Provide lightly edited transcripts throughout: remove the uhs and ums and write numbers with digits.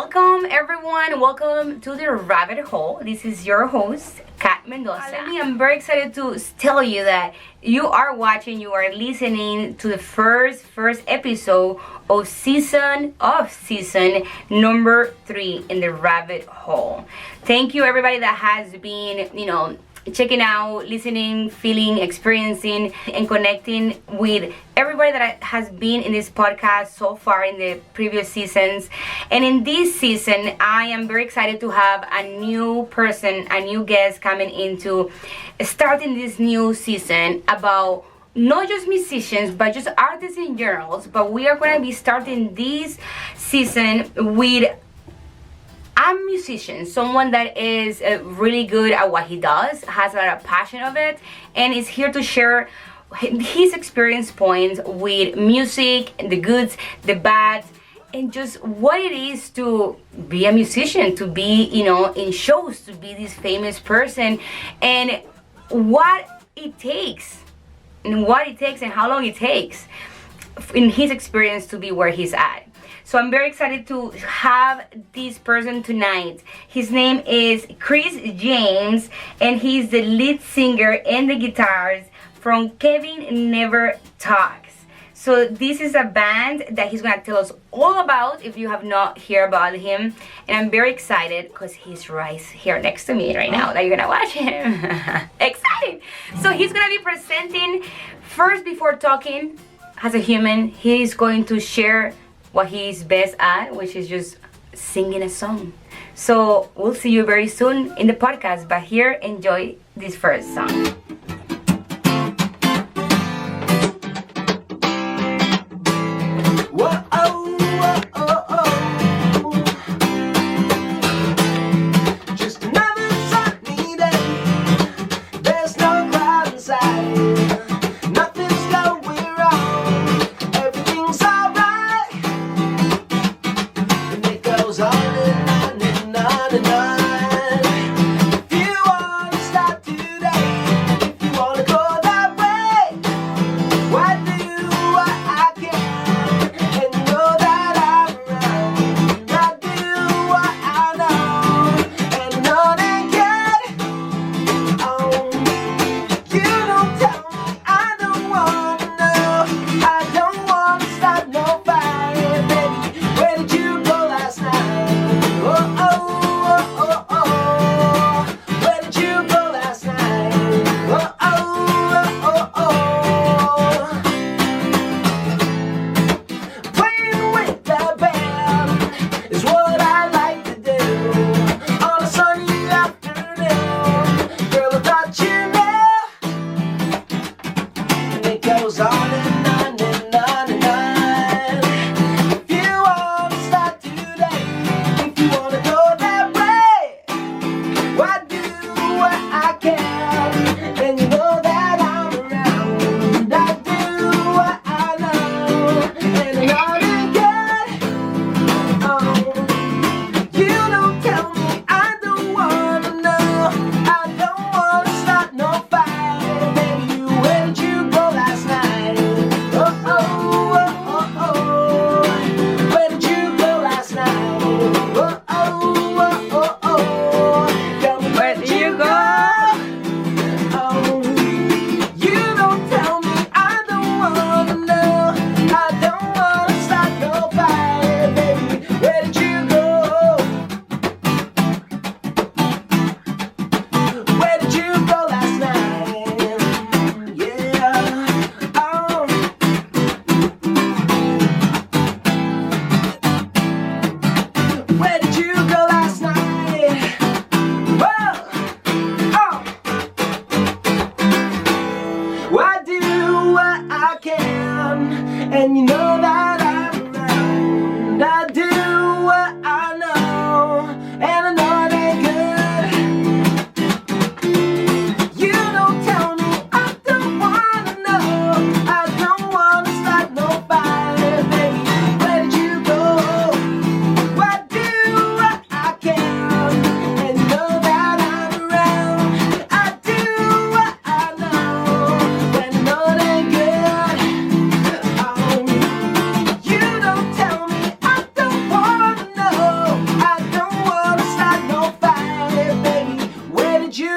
Welcome everyone, welcome to the rabbit hole. This is your host, Kat Mendoza. I'm very excited to tell you that you are listening to the first episode of season number 3 in the rabbit hole. Thank you everybody that has been, checking out, listening, feeling, experiencing, and connecting with everybody that has been in this podcast so far in the previous seasons. And in this season, I am very excited to have a new person, a new guest coming into starting this new season about not just musicians, but just artists in general. But we are going to be starting this season with a musician, someone that is really good at what he does, has a lot of passion of it, and is here to share his experience points with music, the goods, the bads, and just what it is to be a musician, to be, in shows, to be this famous person, and what it takes, and how long it takes in his experience to be where he's at. So I'm very excited to have this person tonight. His name is Kris James, and he's the lead singer and the guitars from KevinNeverTalks. So this is a band that he's going to tell us all about if you have not heard about him. And I'm very excited because he's right here next to me right now that you're going to watch him. Excited! So he's going to be presenting first before talking as a human. He's going to share what he's best at, which is just singing a song. So we'll see you very soon in the podcast, but here, enjoy this first song. If you wanna start today,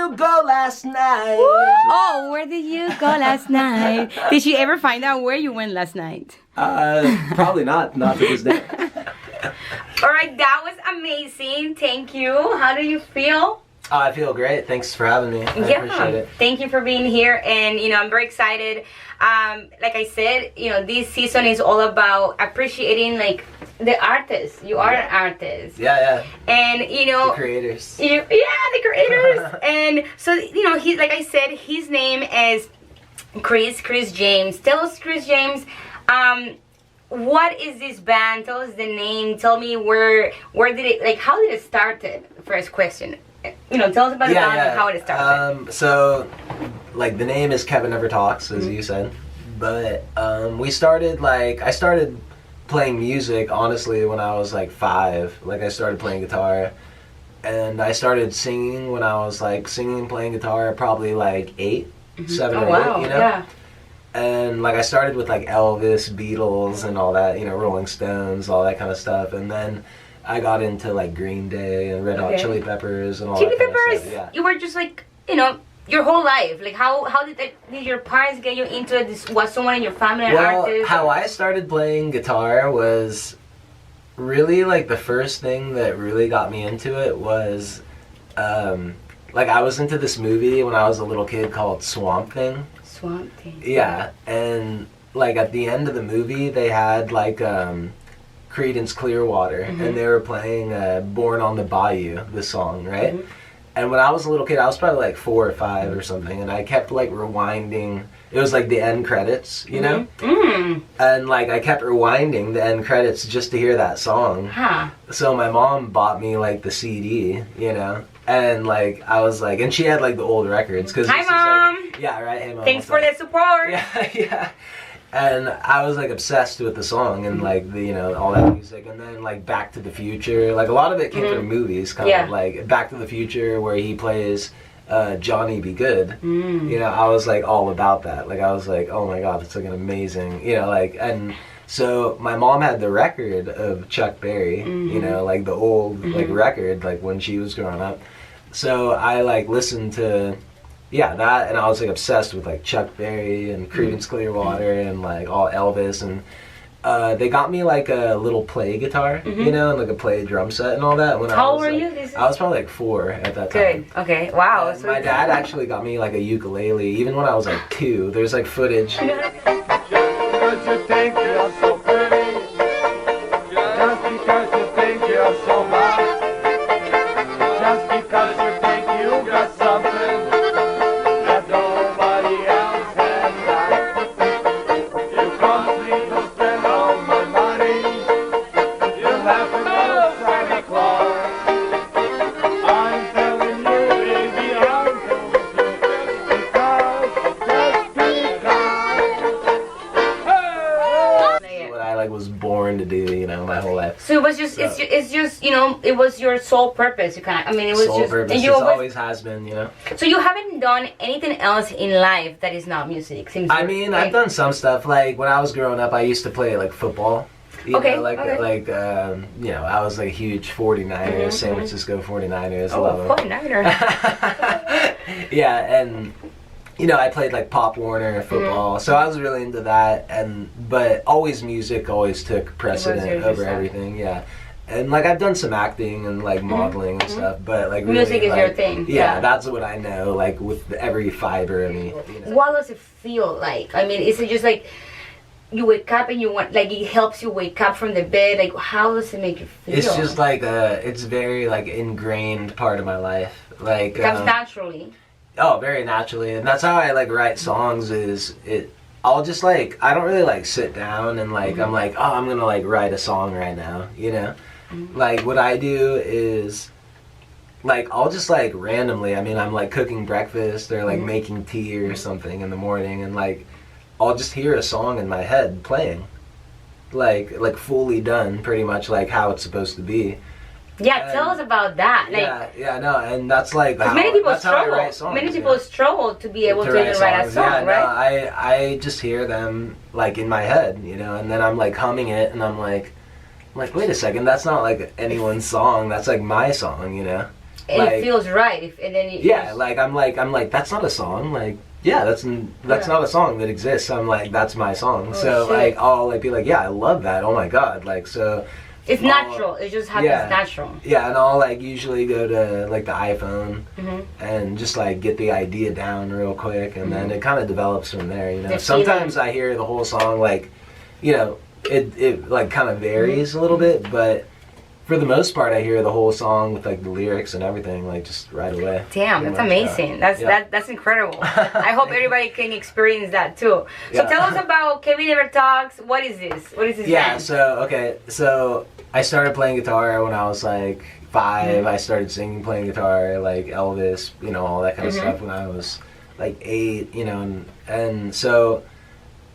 you go last night? Oh, where did you go last night? Did she ever find out where you went last night? Probably not. Not to this day. All right, that was amazing. Thank you. How do you feel? I feel great. Thanks for having me. I appreciate it. Thank you for being here, and I'm very excited. Like I said, this season is all about appreciating like the artists. You are an artist. Yeah. And the creators. The creators. And so he, like I said, his name is Kris James. Tell us, Kris James, what is this band? Tell us the name. Tell me where did it, like, how did it start? First question. Tell us about the band and how it started. So, like, the name is KevinNeverTalks, as you said. But we started, like, I started playing music, honestly, when I was, like, 5. Like, I started playing guitar. And I started singing when I was, like, playing guitar, probably, like, 8, 7 or 8, Yeah. And, like, I started with, like, Elvis, Beatles, and all that, Rolling Stones, all that kind of stuff. And then I got into like Green Day and Red Hot Chili Peppers and all that kind of stuff. Yeah. You were just like, your whole life. Like how did your parents get you into it? Was someone in your family an artist? How I started playing guitar was really like the first thing that really got me into it was like I was into this movie when I was a little kid called Swamp Thing. Swamp Thing. Yeah, and like at the end of the movie they had like Creedence Clearwater, and they were playing Born on the Bayou, this song, right? And when I was a little kid, I was probably like 4 or 5 or something, and I kept like rewinding. It was like the end credits, and like I kept rewinding the end credits just to hear that song. So my mom bought me like the CD, and like I was like, and she had like the old records. Hi, Mom! Like, yeah, right, hey, Mom. Thanks for the support! Yeah. And I was like obsessed with the song and like the all that music, and then like Back to the Future, like a lot of it came from movies, kind of like Back to the Future where he plays Johnny Be Good. I was like all about that. Like I was like, oh my god, it's like an amazing, like, and so my mom had the record of Chuck Berry, like the old like record, like when she was growing up. So I like listened to that, and I was like obsessed with like Chuck Berry and Creedence Clearwater and like all Elvis, and they got me like a little play guitar, and like a play drum set and all that. How old were you? I was probably like 4 at that time. Good. Okay. Wow. So my dad actually got me like a ukulele, even when I was like 2. There's like footage. My whole life. So it was just, it's just, it was your sole purpose. You kind of, it was sole just, purpose. and It always has been, So you haven't done anything else in life that is not music, seems I mean, I've done some stuff. Like when I was growing up, I used to play like football. I was like a huge 49ers, San Francisco 49ers. Oh, 49ers. Yeah, and I played like Pop Warner football, so I was really into that. But always music always took precedent over everything. Yeah, and like I've done some acting and like modeling and stuff, but like really, music is like, your thing. Yeah, that's what I know. Like with every fiber of me. What does it feel like? I mean, is it just like you wake up and you want, like, it helps you wake up from the bed? Like, how does it make you feel? It's just like it's very like ingrained part of my life. Like it comes naturally. Oh, very naturally, and that's how I like write songs. I'll just like, I don't really like sit down and like I'm like, oh, I'm gonna like write a song right now, Like what I do is like I'll just like randomly. I mean, I'm like cooking breakfast or like making tea or something in the morning, and like I'll just hear a song in my head playing, like fully done, pretty much like how it's supposed to be. Yeah, tell us about that. Like, no, and that's like how, many people that's struggle. how I write songs, many people struggle to be able to even write a song, right? No, I just hear them like in my head, and then I'm like humming it, and I'm like, wait a second, that's not like anyone's song. That's like my song, And like, it feels right. And then I'm like, that's not a song. Like, yeah, that's not a song that exists. I'm like, that's my song. So shit. Like, I'll like be like, yeah, I love that. Oh my god, like so. It's natural. It just happens natural. Yeah, and I'll like usually go to like the iPhone and just like get the idea down real quick, and then it kind of develops from there. You know, sometimes I hear the whole song like, you know, it like kind of varies a little bit, but for the most part, I hear the whole song with like the lyrics and everything like just right away. Damn, that's amazing. That's incredible. I hope everybody can experience that too. So tell us about KevinNeverTalks. What is this? What is this? Yeah. So I started playing guitar when I was like 5. I started singing, playing guitar, like Elvis, you know, all that kind of stuff when I was like 8, you know, and so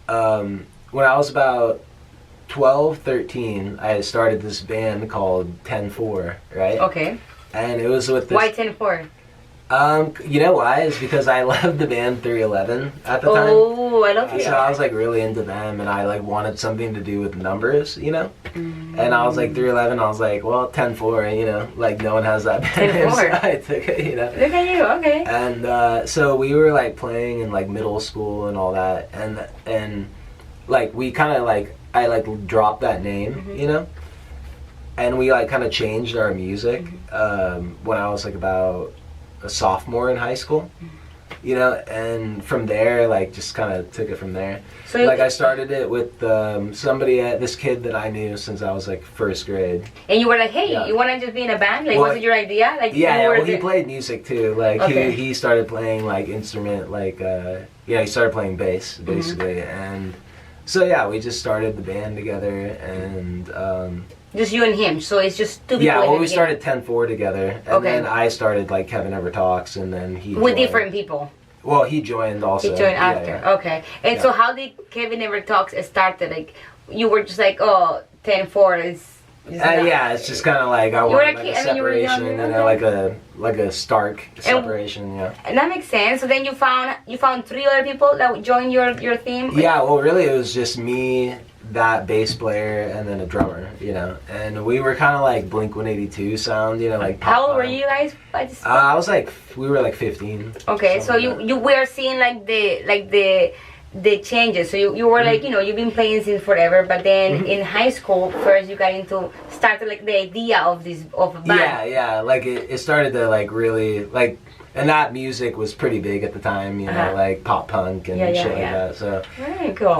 when I was about 12, 13, I started this band called 𝘚𝘵𝘺𝘴, right? Okay. And it was with this... Why 𝘚𝘵𝘺? You know why? It's because I loved the band 𝘓𝑦�11 at the time. Oh, I love 𝘓𝑦�11. So I was like really into them, and I like wanted something to do with numbers, you know? And I was like 𝘓𝑦�11, I was like, well, 𝘚𝘵𝘺𝑴, you know? Like no one has that band name, so I took it, you know? Look at you, okay. And so we were like playing in like middle school and all that, and like we kind of like, I like dropped that name, you know, and we like kind of changed our music when I was like about a sophomore in high school, you know, and from there like just kind of took it from there. So like I started it with this kid that I knew since I was like 1st grade. And you were like, hey, you want to just be in a band? Like, was it your idea? Like, well, he played music too. Like he started playing like instrument, like he started playing bass basically, and. So yeah, we just started the band together, and just you and him. So it's just 2 people. Yeah, well, we started 𝘚𝘵𝘺 together, and then I started like KevinNeverTalks, and then he with different people. Well, he joined also. He joined after. Yeah. Okay. And so how did KevinNeverTalks started? Like, you were just like, oh, 𝘚𝘵𝘺 is. Yeah, it's just kind of like I wanted like a separation, and like a stark separation, And that makes sense. So then you found 3 other people that would join your team. Yeah, well, really, it was just me, that bass player, and then a drummer, you know. And we were kind of like Blink-182 sound, you know, like. How old were you guys? I was like, we were like 15. Okay, so you were seeing like the changes. So you were like, you know, you've been playing since forever, but then in high school first you got into started like the idea of a band. Yeah, like it started to like really like, and that music was pretty big at the time, you know, like pop punk and shit like that. So very cool.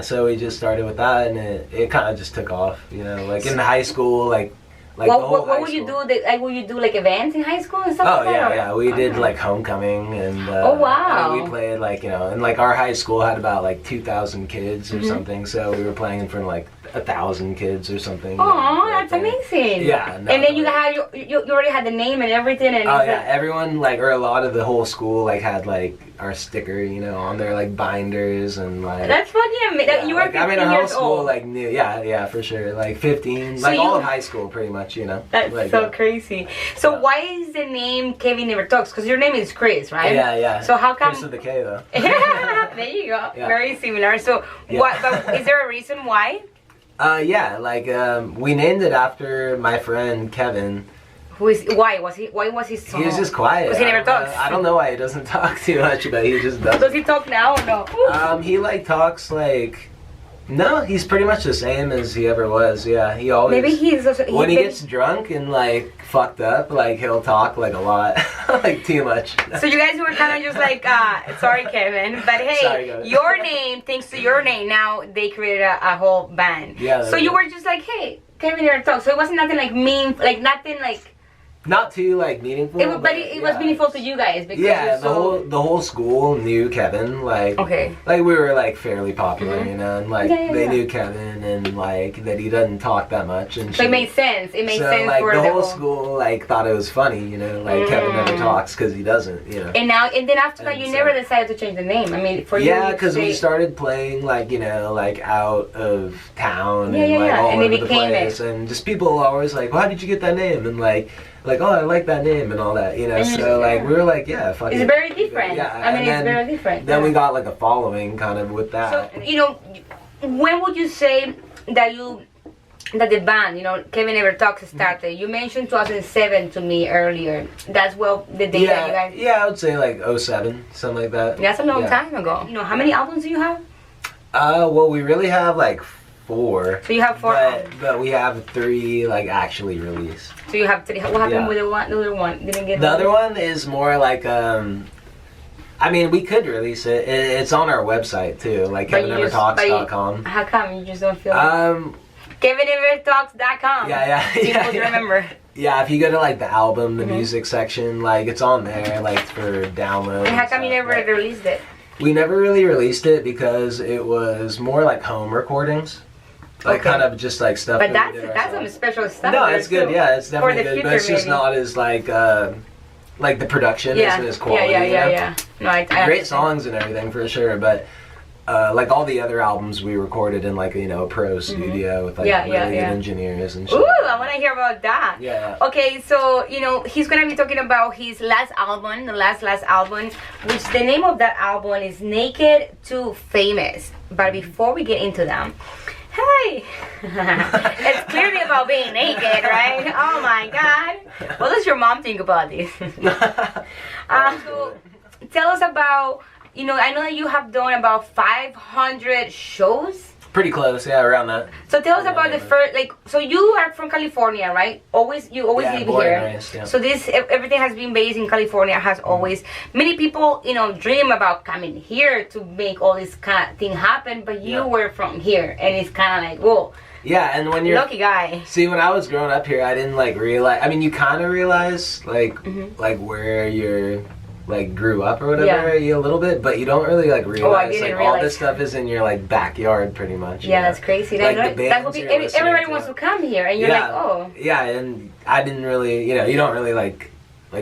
So we just started with that, and it kind of just took off, you know, like in high school, like what would you do? Would you do like events in high school and stuff like that? Yeah. We did like homecoming, and oh wow, and we played like, you know, and like our high school had about like 2,000 kids or something, so we were playing in front of like 1,000 kids or something. Oh, that's amazing. Yeah. And then you already had the name and everything. And everyone like, or a lot of the whole school like had like our sticker, you know, on their like binders, and like. That's fucking amazing. You were 15 years old. Our whole school like knew, yeah, for sure, like 15, so like all of high school pretty much, you know. That's like, so crazy. So why is the name KevinNeverTalks? Because your name is Kris, right? Yeah. So how come? Kris with the K though. There you go. Yeah. Very similar. So what? But is there a reason why? We named it after my friend Kevin. Why was he so? He was just quiet. Because he never talks. I don't know why he doesn't talk too much, but he just doesn't. Does he talk now or no? He like talks like. No, he's pretty much the same as he ever was. Yeah, he always. Maybe he's also, when he gets drunk and like fucked up, like he'll talk like a lot, like too much. So you guys were kind of just like, sorry, Kevin, but hey, your name, thanks to your name, now they created a whole band. Yeah. So you were just like, hey, KevinNeverTalks. So it wasn't nothing like mean, like nothing like. Not too like meaningful, but it was meaningful to you guys because the whole school knew Kevin, like like we were like fairly popular, you know, and like they knew Kevin, and like that he doesn't talk that much, and so it made sense. It made sense like for the whole school like thought it was funny, you know, like Kevin never talks because he doesn't, you know. And then after that, you never decided to change the name. I mean, for you. Yeah, because we started playing like, you know, like out of town and like all over the place, and just people were always like, "Why did you get that name?" And like, oh, I like that name and all that, you know. So like we were like, fuck it. It's very different. Yeah, I mean, it's very different. Then we got like a following kind of with that. So, you know, when would you say that you that the band, KevinNeverTalks started. You mentioned 2007 to me earlier. That's the day that you guys... Yeah, I would say like 07, something like that. That's a long time ago. How many albums do you have? Well, we really have like 4. So you have 4 but we have 3 like actually released. So you have 3. What happened with the other one? Didn't get the other one is more like I mean, we could release it. It's on our website too, like KevinNeverTalks.com. How come you just don't feel KevinNeverTalks.com. Yeah. People to remember. Yeah, if you go to like the album, the music section, like it's on there, like for download. And how come you never released it? We never really released it because it was more like home recordings. Like kind of just like stuff. But that's some special stuff. No, it's good. Yeah, it's definitely good. But it's just not as like the production isn't as quality. Yeah. No, I great songs and everything for sure, but like all the other albums we recorded in like a pro studio with like really good engineers and shit. Ooh, I want to hear about that. Yeah. Okay, so he's gonna be talking about his last album, the last album, which the name of that album is Naked to Famous. But before we get into them, hey, it's clearly about being naked, right? Oh my God. What does your mom think about this? So tell us about, I know that you have done about 500 shows. Pretty close, yeah, around that. So tell us about the first, so you are from California, right? You always live here. Raised, yeah. So everything has been based in California, has always. Many people, dream about coming here to make all this kind of thing happen, but you were from here, and it's kind of like, whoa. Yeah, and when you're lucky guy. See, when I was growing up here, I didn't like realize. I mean, you kind of realize like where you're like grew up or whatever a little bit, but you don't really like realize all this stuff is in your like backyard pretty much. Yeah, that's crazy. Like, everybody wants to come here, and you're like, oh. Yeah, and I didn't really, you don't really like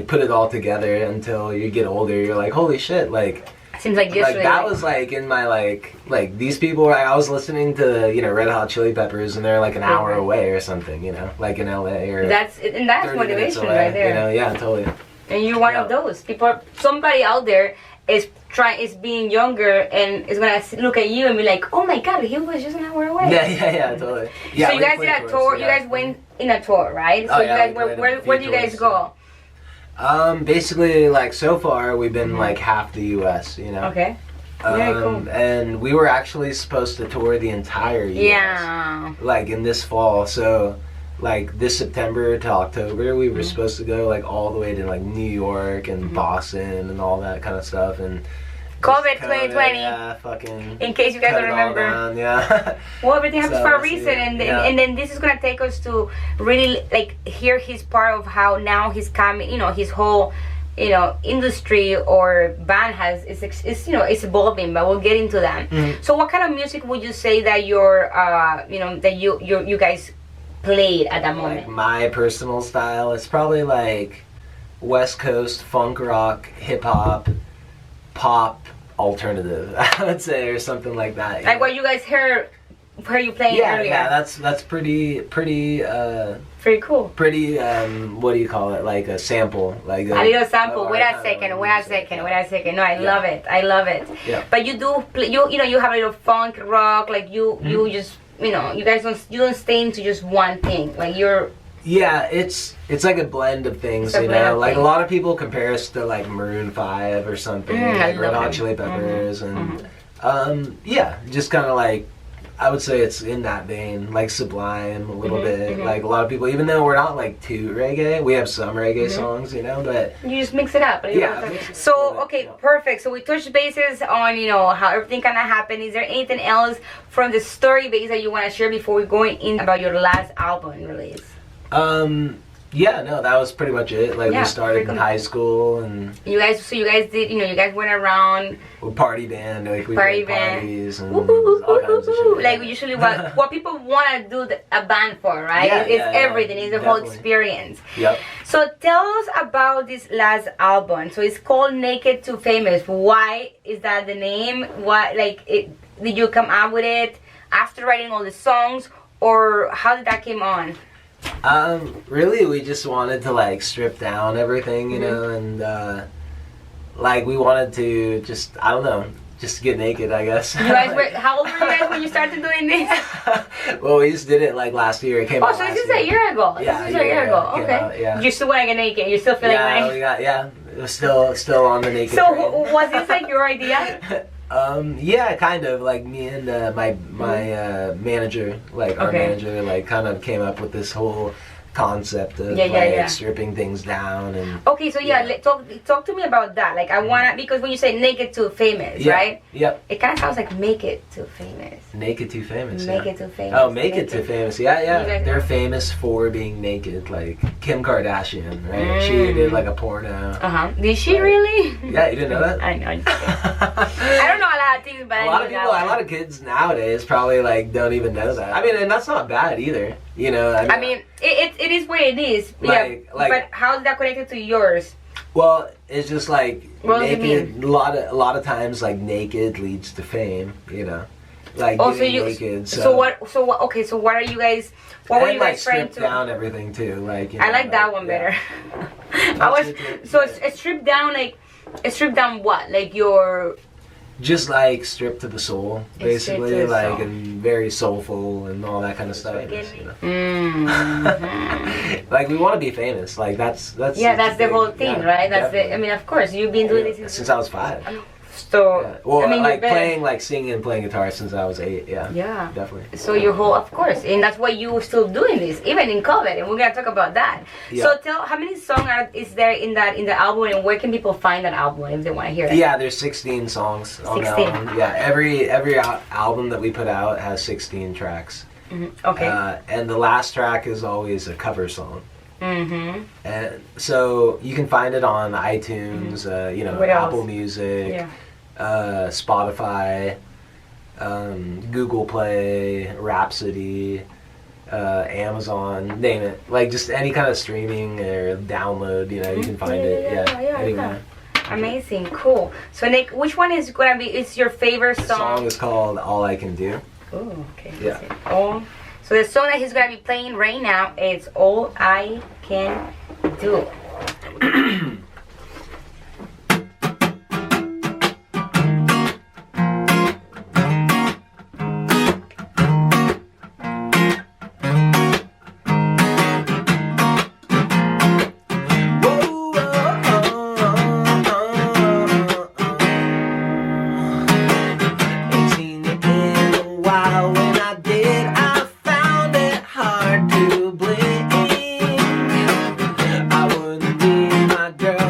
put it all together until you get older. You're like, holy shit, like. Seems like yesterday. Like that was like in my like these people. I was listening to Red Hot Chili Peppers, and they're like an hour away or something. Like in LA or. That's motivation right there. Yeah, totally. And you're one of those people. Somebody out there is being younger and is gonna look at you and be like, "Oh my God, he was just an hour away." Yeah, totally. Yeah. So you guys did a tour. You guys went in a tour, right? So you guys, where do you guys go? Basically, like so far, we've been like half the U.S. Okay. Very cool. And we were actually supposed to tour the entire U.S. Yeah. Like in this fall, so. Like this September to October, we were supposed to go like all the way to like New York and Boston and all that kind of stuff. And COVID 2020. Yeah, fucking. In case you guys don't remember. Yeah. Well, everything happens for a reason, and then this is gonna take us to really like hear his part of how now he's coming. His whole. Industry or band is evolving, but we'll get into that. So, what kind of music would you say that you're, that you guys played at that moment? Like my personal style, it's probably like West Coast funk rock, hip hop, pop, alternative. I would say, or something like that. Like what you guys heard you playing earlier. Yeah, that's pretty. Very cool. Pretty, what do you call it? Like a sample, like a little sample. Wait a second. No, I love it. Yeah. But you do play, you have a little funk rock, like you just. You guys don't stay into just one thing. Like you're. Yeah, it's like a blend of things. Like a lot of people compare us to like Maroon 5 or something, like Red Hot Chili Peppers, and just kind of like. I would say it's in that vein, like Sublime a little bit. Like a lot of people, even though we're not like too reggae, we have some reggae songs, but you just mix it up. So okay, perfect. So we touched bases on how everything kind of happened. Is there anything else from the story base that you want to share before we go in about your last album release? Yeah, no, that was pretty much it. Like we started in high school, and you guys did, you guys went around. We're party band, like we played parties and all kinds of shit. Like usually what people want to do a band for, right? It's everything. It's the whole experience. Yep. So tell us about this last album. So it's called Naked to Famous. Why is that the name? Did you come up with it after writing all the songs, or how did that came on? Really, we just wanted to like strip down everything, and like we wanted to just, I don't know, just to get naked, I guess. You guys were, how old were you guys when you started doing this? Well, we just did it like last year. It came out so last this is year. a year ago. Yeah, this is a year ago. Okay. Out, yeah. You still want to get naked. You're still feeling like. It was still on the naked. So train. was this like your idea? Yeah, kind of. Like me and my manager, like our manager, like kind of came up with this whole concept of stripping things down and. Okay, so talk to me about that. Like I wanna, because when you say naked to famous, right? Yep. It kind of sounds like make it to famous. Naked to famous. Make it to famous. Oh, make it to famous. Yeah. They're famous for being naked, like Kim Kardashian, right? She did like a porno. Did she really? Yeah, you didn't know that? I know. I don't know a lot of things, but a lot of kids nowadays probably like don't even know that. I mean, and that's not bad either. You know, I mean it is what it is. Like, but how is that connected to yours? Well, it's just like naked. A lot of times, like naked leads to fame. You know, like naked. So what? Okay, so what are you guys? What were you guys trying to? Strip down everything too. Like I like that one better. It's stripped down. Like it's stripped down what? Like your. Just like stripped to the soul, basically, like and very soulful and all that kind of stuff. You know? Like we want to be famous. Like that's the whole thing, right? That's definitely. I mean, of course, you've been doing this since I was 5. So well, I mean, like singing and playing guitar since I was 8. Yeah, definitely. So your whole, of course, and that's why you still doing this, even in COVID, and we're gonna talk about that. So tell, how many songs is there in the album, and where can people find that album if they want to hear it? Yeah, there's 16 songs on the album. Yeah, every album that we put out has 16 tracks. Okay. And the last track is always a cover song. And so you can find it on iTunes, you know, Apple Music, Spotify, Google Play, Rhapsody, Amazon, name it. Like just any kind of streaming or download, you know, you can find it. Anywhere. Amazing, cool. So Nick, which one is gonna be? Is your favorite song? The song is called "All I Can Do." Oh, okay. Yeah. So the song that he's gonna be playing right now is "All I Can Do." Girl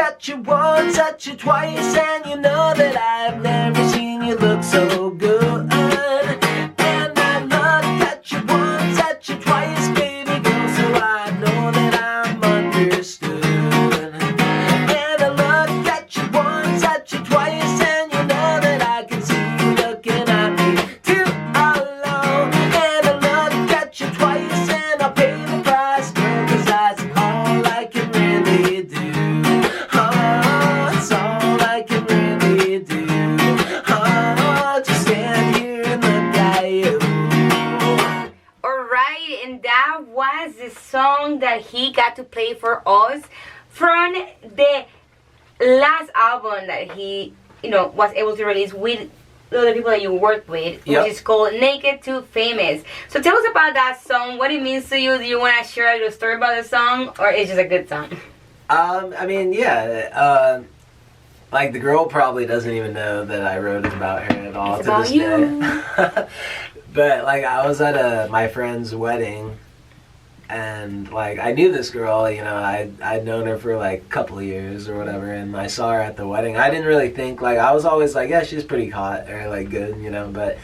touch you once, touch you twice, and you know that I've never seen you look so good. And I love to touch you once, touch you twice, baby girl, so I know that I'm understood. And I love to touch you once, touch you twice, and you know that I can see you looking at me too alone. And I love to touch you twice, and I'll pay the price, girl, 'cause that's all I can really do. Oh, it's all I can really do. Oh, just stand here and look at you. Alright, and that was the song that he got to play for us from the last album that he, was able to release with the other people that you worked with, which is called Naked to Famous. So tell us about that song, what it means to you. Do you want to share a little story about the song, or it's just a good song? I mean, like the girl probably doesn't even know that I wrote it about her at all It's to about this you. day. But like I was at my friend's wedding, and like I knew this girl, I'd known her for like a couple of years or whatever, and I saw her at the wedding. I didn't really think, like, I was always like, yeah, she's pretty hot or like good, but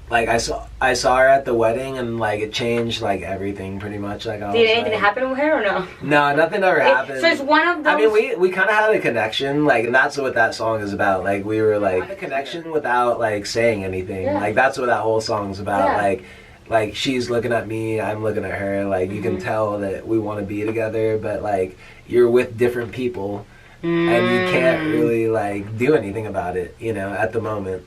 like I saw her at the wedding, and like it changed like everything pretty much. Like Did anything happen with her or no? No, nothing ever happened. So it's one of those. I mean, we kind of had a connection, like, and that's what that song is about. Like, we were like a connection without like saying anything. Yeah. Like that's what that whole song's about. Yeah. Like she's looking at me, I'm looking at her. Like you can tell that we want to be together, but like you're with different people, and you can't really like do anything about it, at the moment.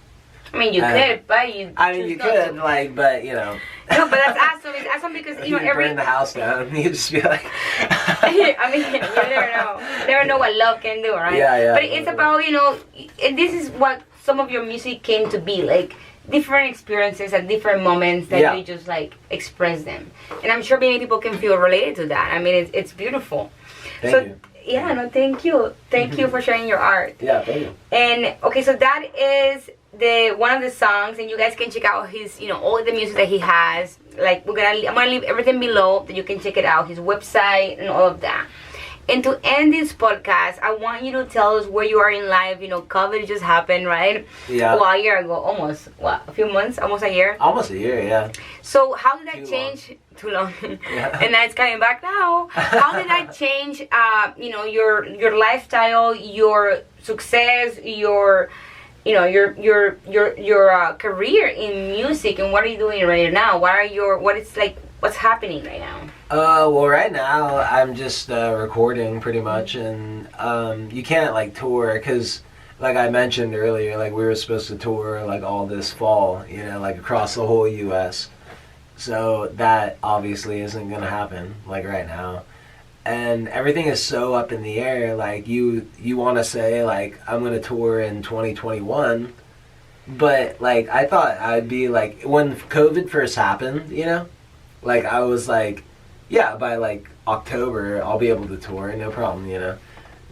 I mean, you could, but you. I mean, you could, like, but No, but that's awesome. It's awesome because you every. burn the house down. You just be like. I mean, you never know. Never know what love can do, right? Yeah. But it's about and this is what some of your music came to be, like different experiences at different moments that you just like express them, and I'm sure many people can feel related to that. I mean, it's beautiful. Thank you. Yeah, no, thank you. Thank you for sharing your art. Yeah, thank you. And okay, so that is one of the songs, and you guys can check out his, all the music that he has. Like I'm gonna leave everything below that you can check it out, his website and all of that. And to end this podcast, I want you to tell us where you are in life. COVID just happened, right? Yeah. Well, a year ago, almost. What? A few months? Almost a year? Almost a year, yeah. So how did that Too change? long. Too long. Yeah. And now it's coming back now. How did that change? Your lifestyle, your success, your career in music, and what are you doing right now? What's happening right now? Well, right now I'm just recording pretty much, and you can't like tour because, like I mentioned earlier, like we were supposed to tour like all this fall, like across the whole U.S. So that obviously isn't gonna happen like right now, and everything is so up in the air. Like you want to say like I'm gonna tour in 2021, but like I thought I'd be like when COVID first happened, like I was like, yeah, by like October I'll be able to tour, no problem,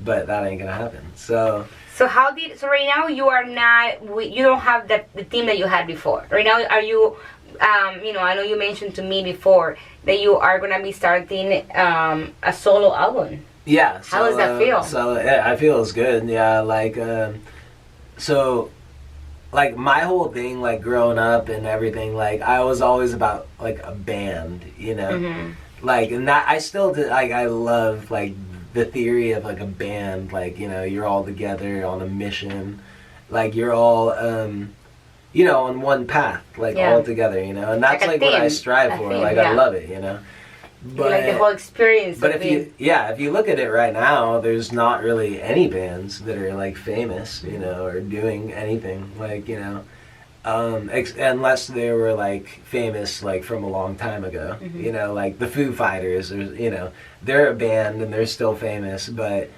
but that ain't gonna happen. So right now you are not, you don't have the team that you had before. Right now, are you, I know you mentioned to me before that you are gonna be starting a solo album. Yeah. How does that feel? So yeah, I feel it's good. Yeah, like so. Like my whole thing, like growing up and everything, like I was always about like a band, like, and that I still did, like I love like the theory of like a band, like you're all together on a mission, like you're all on one path, like all together, and that's like what I strive for. Like I love it, But like the whole experience. But if you look at it right now, there's not really any bands that are like famous, or doing anything like, unless they were like famous like from a long time ago, like the Foo Fighters, or they're a band and they're still famous, but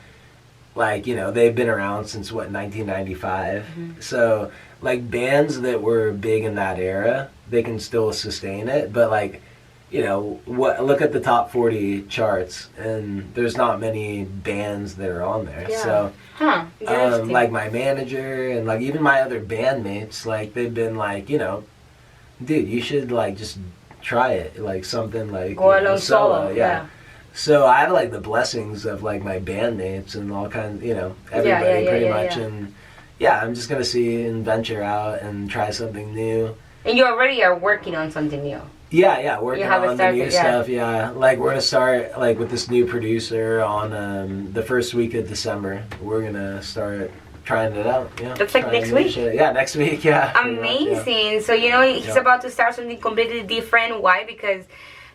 like they've been around since 1995. So like bands that were big in that era, they can still sustain it, but like look at the top 40 charts, and there's not many bands that are on there. Yeah. So, like my manager and like even my other bandmates, like they've been like, dude, you should like just try it, like something like go alone solo. Yeah. So I have like the blessings of like my bandmates and all kinds, you know, everybody pretty much. And yeah, I'm just gonna see and venture out and try something new. And you already are working on something new. Yeah, working on the new stuff. Yeah, like we're gonna start like with this new producer on the first week of December. We're gonna start trying it out. Yeah, that's like next week. Yeah, next week. Yeah, amazing. So you know he's about to start something completely different. Why? Because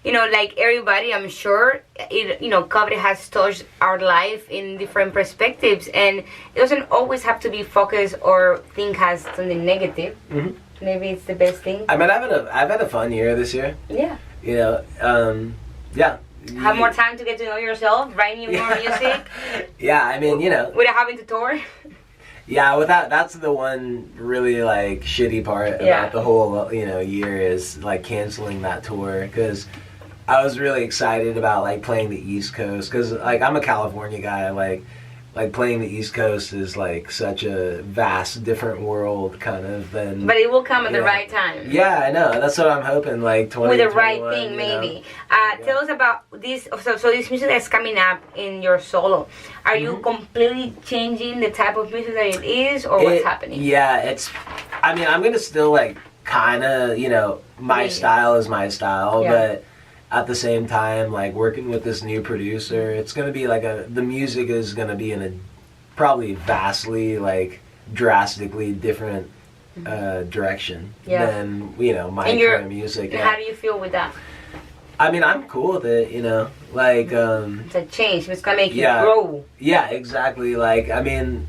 you know, like everybody, I'm sure, COVID has touched our life in different perspectives, and it doesn't always have to be focused or think has something negative. Mm-hmm. Maybe it's the best thing. I mean, I've had a fun year this year. Yeah. You know, yeah. Have more time to get to know yourself, writing more music. Yeah, I mean, you know. Without having to tour. Yeah, that's the one really like shitty part about the whole year is like canceling that tour, because I was really excited about like playing the East Coast, because like I'm a California guy, like playing the East Coast is like such a vast different world kind of than. But it will come at the right time. Yeah, I know. That's what I'm hoping. Like 2021. With the right thing, maybe. Tell us about this. So this music that's coming up in your solo. Are you completely changing the type of music that it is, or what's happening? Yeah, I mean, I'm gonna still like kind of my style is my style, but at the same time, like working with this new producer, it's gonna be like the music is gonna be in a probably vastly like drastically different direction than my kind of music. How do you feel with that? I mean, I'm cool with it, like it's a change. It's gonna make you grow. Yeah, exactly. Like, I mean,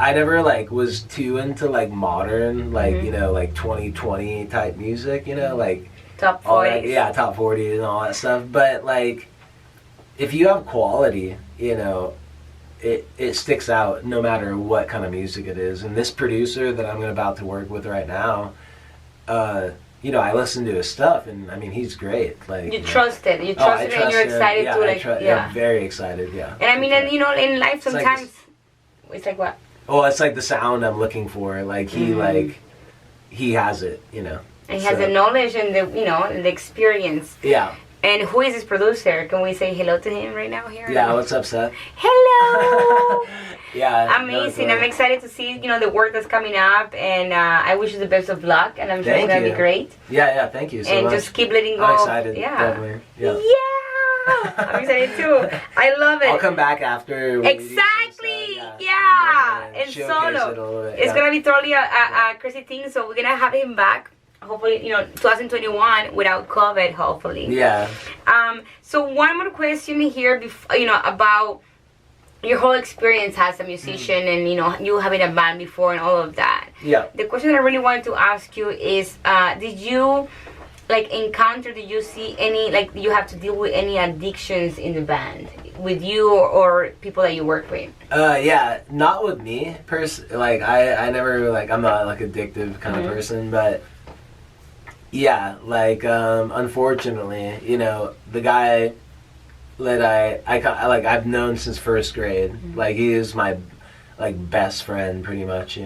I never like was too into like modern, like like 2020 type music, like. Top 40. Top 40 and all that stuff. But like, if you have quality, it sticks out no matter what kind of music it is. And this producer that I'm about to work with right now, I listen to his stuff, and I mean, he's great. Like you trust it, and you're excited to like. I'm very excited. Yeah. And I mean, and in life sometimes it's like what? Oh, it's like the sound I'm looking for. Like he has it. And he has the knowledge and the experience. Yeah. And who is this producer? Can we say hello to him right now here? Yeah, what's up, Seth? Hello! Yeah. Amazing. I'm excited to see, the work that's coming up, and I wish you the best of luck, and I'm sure it's going to be great. Yeah, thank you so much. And just keep letting go. I'm excited, definitely. Yeah. I'm excited too. I love it. I'll come back after. Exactly. And solo. It's going to be totally a crazy thing, so we're going to have him back. Hopefully, 2021 without COVID, hopefully. Yeah. So one more question here, about your whole experience as a musician and, you having a band before and all of that. Yeah. The question I really wanted to ask you is, did you, did you see any, you have to deal with any addictions in the band? With you or people that you work with? Yeah, not with me. I never, I'm not, addictive kind of person, but... Yeah, unfortunately, the guy that I've known since first grade, he is my, best friend pretty much,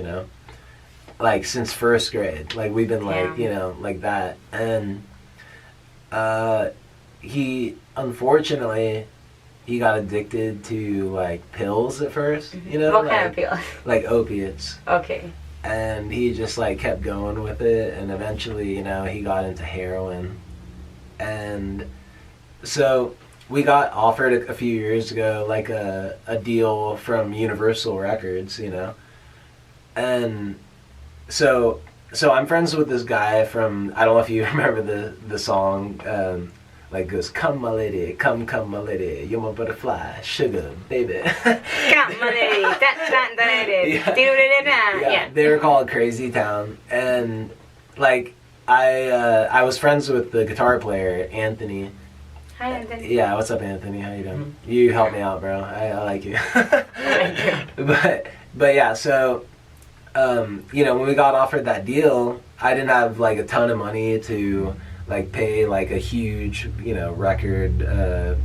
since first grade, we've been like that, and, unfortunately, he got addicted to, pills at first, What kind of pills? Opiates. Okay. And he just kept going with it, and eventually he got into heroin. And so we got offered a few years ago a deal from Universal Records, and so I'm friends with this guy from, I don't know if you remember the song, goes, come my lady, come my lady, you're my butterfly, sugar, baby. Come my lady, yeah. They were called Crazy Town, and I was friends with the guitar player, Anthony. Hi, Anthony. Yeah, what's up, Anthony? How you doing? You help me out, bro. I like you. Thank you. But yeah, so when we got offered that deal, I didn't have a ton of money to pay a huge record a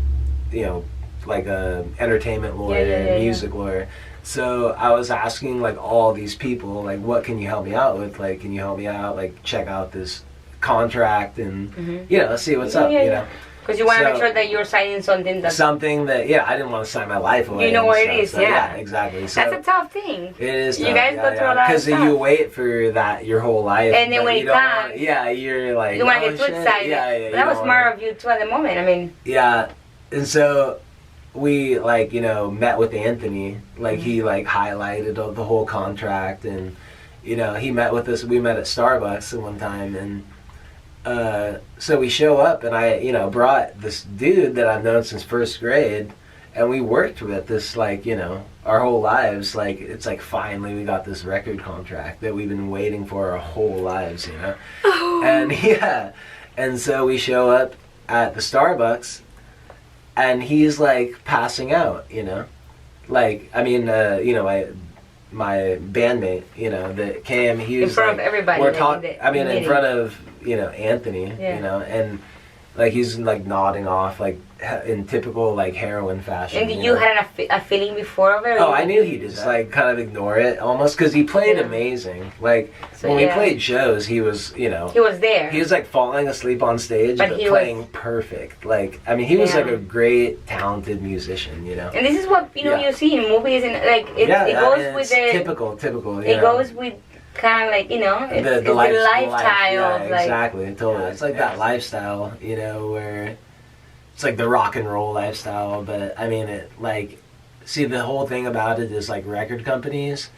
entertainment lawyer, music lawyer. So I was asking all these people what can you help me out with, can you help me out, check out this contract and let's see what's up. Because Because you want to make sure that you're signing something that... Something that, I didn't want to sign my life away. You know what it is, so, yeah. Exactly. So that's a tough thing. It is tough. You guys go through a lot of stuff. Because you wait for that your whole life. And then when it comes... you're like, you want to get too excited. But that was smart of you too at the moment, I mean... Yeah, and so... we met with Anthony, he highlighted the whole contract, and he met with us. We met at Starbucks at one time, and so we show up, and I brought this dude that I've known since first grade, and we worked with this our whole lives. It's finally we got this record contract that we've been waiting for our whole lives, Oh. And and so we show up at the Starbucks. And he's passing out, my bandmate, that came, he was in front of everybody. In front of Anthony, and he's nodding off in typical heroin fashion. And you had a feeling before of it? Oh, I knew he'd just kind of ignore it almost, because he played amazing. When we played shows, he was he was there. He was falling asleep on stage, but playing perfect. He was a great, talented musician. And this is what you see in movies, and it goes with the typical. It goes with kind of it's the lifestyle of exactly. Totally. It's that lifestyle, where it's the rock and roll lifestyle. But I mean, see, the whole thing about it is record companies,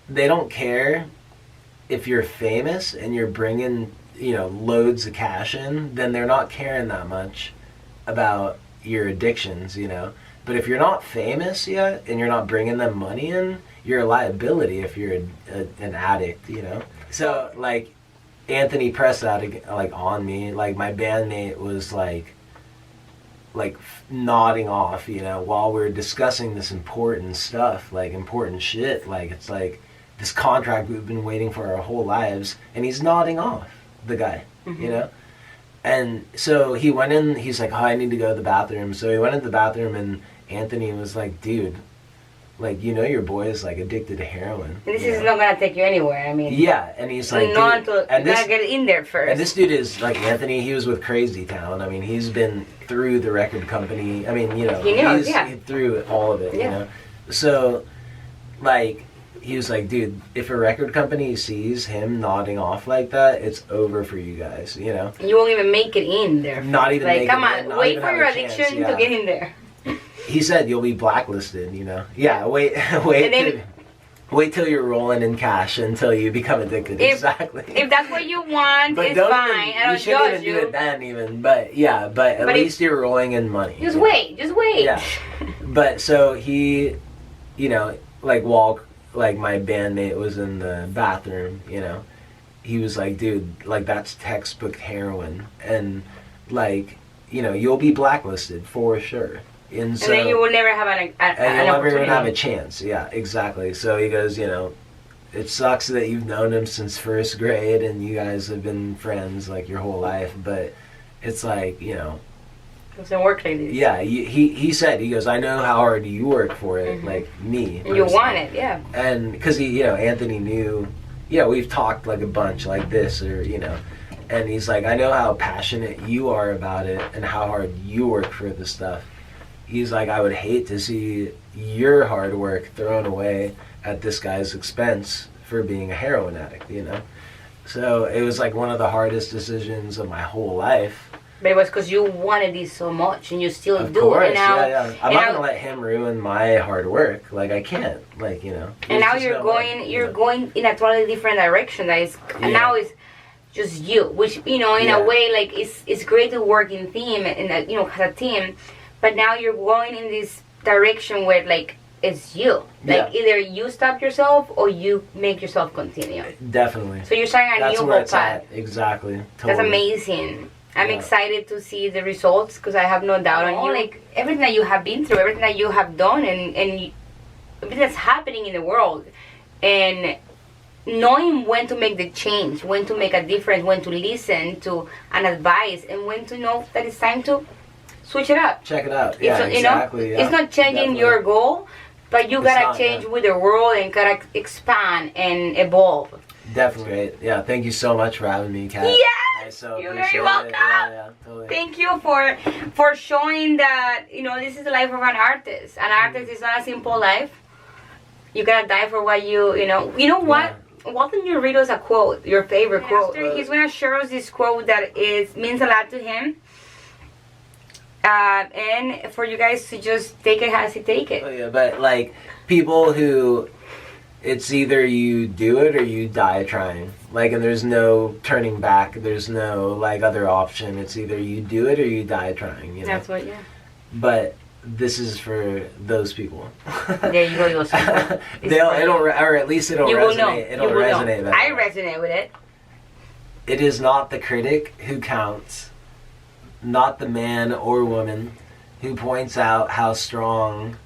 they don't care if you're famous and you're bringing loads of cash in, then they're not caring that much about your addictions, But if you're not famous yet and you're not bringing them money in, you're a liability if you're an addict, So Anthony pressed that on me. My bandmate was nodding off, while we're discussing this important stuff, important shit. It's this contract we've been waiting for our whole lives, and he's nodding off, the guy, And so he went in, he's like, oh, I need to go to the bathroom. So he went into the bathroom, and Anthony was like, dude, your boy is addicted to heroin. This is not gonna take you anywhere. I mean, and he's like, and gotta get in there first. And this dude is Anthony. He was with Crazy Town. I mean, he's been through the record company. I mean, he's through all of it. So, he was like, dude, if a record company sees him nodding off like that, it's over for you guys. You won't even make it in there. Not even. Come on, wait for your addiction to get in there. He said you'll be blacklisted, Yeah, wait till you're rolling in cash until you become addicted. Exactly. If that's what you want, it's fine. I don't judge you. You shouldn't even do it then even, but at least you're rolling in money. Just wait. Yeah. But so he, while my bandmate was in the bathroom, he was like, dude, that's textbook heroin, and you'll be blacklisted for sure. And then you will never have an never have a chance. Yeah, exactly. So he goes, it sucks that you've known him since first grade and you guys have been friends your whole life, but it's it doesn't work like this. Yeah, he said, he goes, I know how hard you work for it, me. And you want it, yeah. And because Anthony knew, we've talked a bunch this, or and he's like, I know how passionate you are about it and how hard you work for this stuff. He's like, I would hate to see your hard work thrown away at this guy's expense for being a heroin addict, So it was one of the hardest decisions of my whole life. But it was because you wanted this so much, and you still do. Of course, yeah. I'm not gonna let him ruin my hard work. I can't, And now you're going in a totally different direction. And now it's just you, which in a way, it's great to work in team and as a team. But now you're going in this direction where it's you. Either you stop yourself or you make yourself continue. Definitely. So you're starting a new path. Exactly. Totally. That's amazing. I'm excited to see the results because I have no doubt on you. Everything that you have been through, everything that you have done, and everything that's happening in the world, and knowing when to make the change, when to make a difference, when to listen to an advice, and when to know that it's time to switch it up. Check it out. Yeah, exactly. It's not changing your goal, but you gotta change with the world and gotta expand and evolve. Definitely. Yeah, thank you so much for having me, Kat. Yes! So You're very welcome. Yeah, totally. Thank you for showing that, you know, this is the life of an artist. An artist is not a simple life. You gotta die for what you know. You know what? Yeah. Why don't you read us a quote, your favorite quote? He's gonna share us this quote that means a lot to him. And for you guys to just take it as you take it. Oh, yeah, but like people who, it's either you do it or you die trying. Like, and there's no turning back. There's no like other option. It's either you do it or you die trying. You know? That's what, yeah. But this is for those people. There you go, or at least it'll resonate. It'll resonate better. I resonate with it. It is not the critic who counts, not the man or woman who points out how the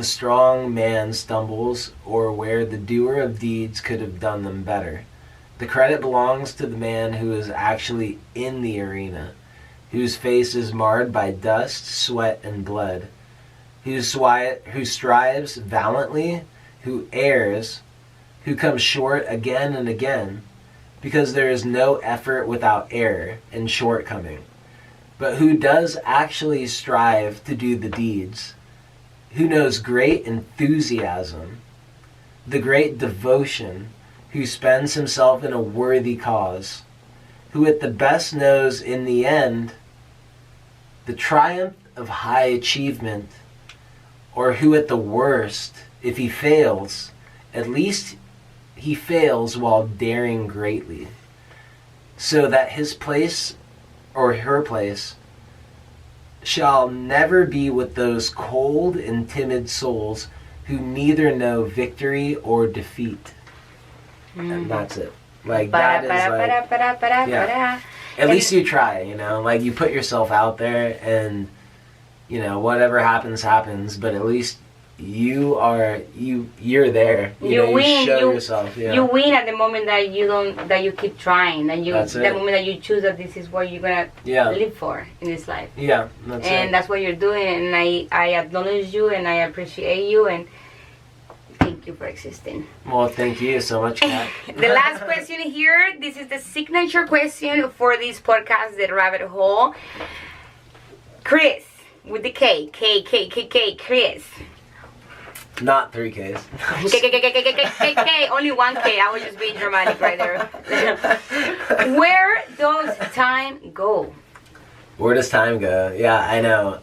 strong man stumbles, or where the doer of deeds could have done them better. The credit belongs to the man who is actually in the arena, whose face is marred by dust, sweat, and blood, who strives valiantly, who errs, who comes short again and again, because there is no effort without error and shortcoming, but who does actually strive to do the deeds, who knows great enthusiasm, the great devotion, who spends himself in a worthy cause, who at the best knows in the end the triumph of high achievement, or who at the worst, if he fails, at least he fails while daring greatly, so that his place or her place shall never be with those cold and timid souls who neither know victory or defeat. And that's it. Like, that is like, yeah. At least you try, you know, like you put yourself out there and, you know, whatever happens, happens, but at least you're there. You win. You show yourself. Yeah. You win at the moment that you keep trying, and the moment that you choose that this is what you're gonna live for in this life. Yeah, that's what you're doing, and I acknowledge you and I appreciate you, and thank you for existing. Well, thank you so much, Kat. The last question here. This is the signature question for this podcast, The Rabbit Hole. Kris, with the K, Kris. Not 3 Ks. K, only 1 K. I was just being dramatic right there. Where does time go? Where does time go? Yeah, I know.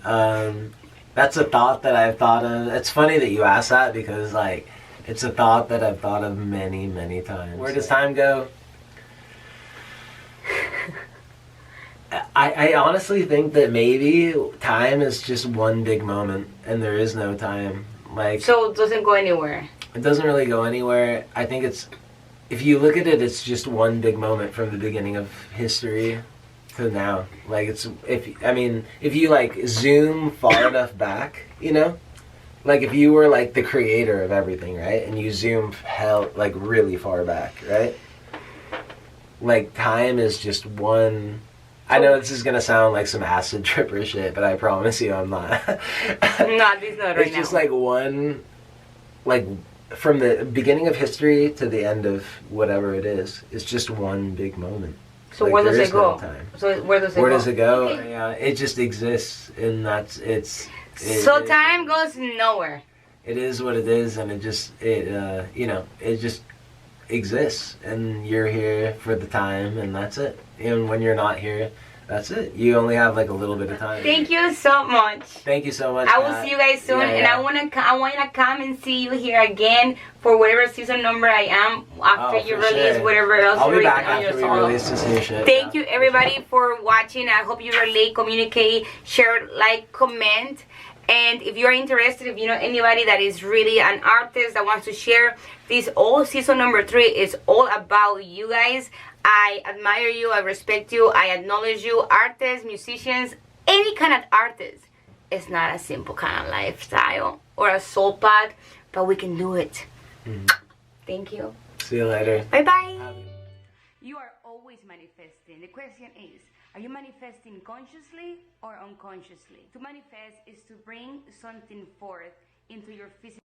That's a thought that I've thought of. It's funny that you asked that, because like it's a thought that I've thought of many, many times. Where does time go? I honestly think that maybe time is just one big moment and there is no time. Like, so it doesn't go anywhere. It doesn't really go anywhere. I think it's, if you look at it, it's just one big moment from the beginning of history to now. Like, it's, if you like zoom far enough back, you know, like if you were like the creator of everything, right, and you zoom like really far back, right, like time is just one. I know this is gonna sound like some acid tripper shit, but I promise you I'm not. Not right now. It's just like one, like from the beginning of history to the end of whatever it is, it's just one big moment. So like, where does it go? No time. So where does it go? Okay. Yeah, it just exists, and that's so time goes nowhere. It is what it is, and it just exists, and you're here for the time, and that's it. And when you're not here, that's it. You only have like a little bit of time. Thank you so much. Thank you so much. I will see you guys soon, and I want to come and see you here again for whatever season number I am after you release whatever else I'll you're be back on your after solo. we release this new shit. Thank you everybody for watching. I hope you relate, communicate, share, like, comment. And if you're interested, if you know anybody that is really an artist that wants to share, this whole season number 3 is all about you guys. I admire you, I respect you, I acknowledge you. Artists, musicians, any kind of artist. It's not a simple kind of lifestyle or a soul path, but we can do it. Thank you. See you later. Bye-bye. You are always manifesting. The question is, are you manifesting consciously or unconsciously? To manifest is to bring something forth into your physical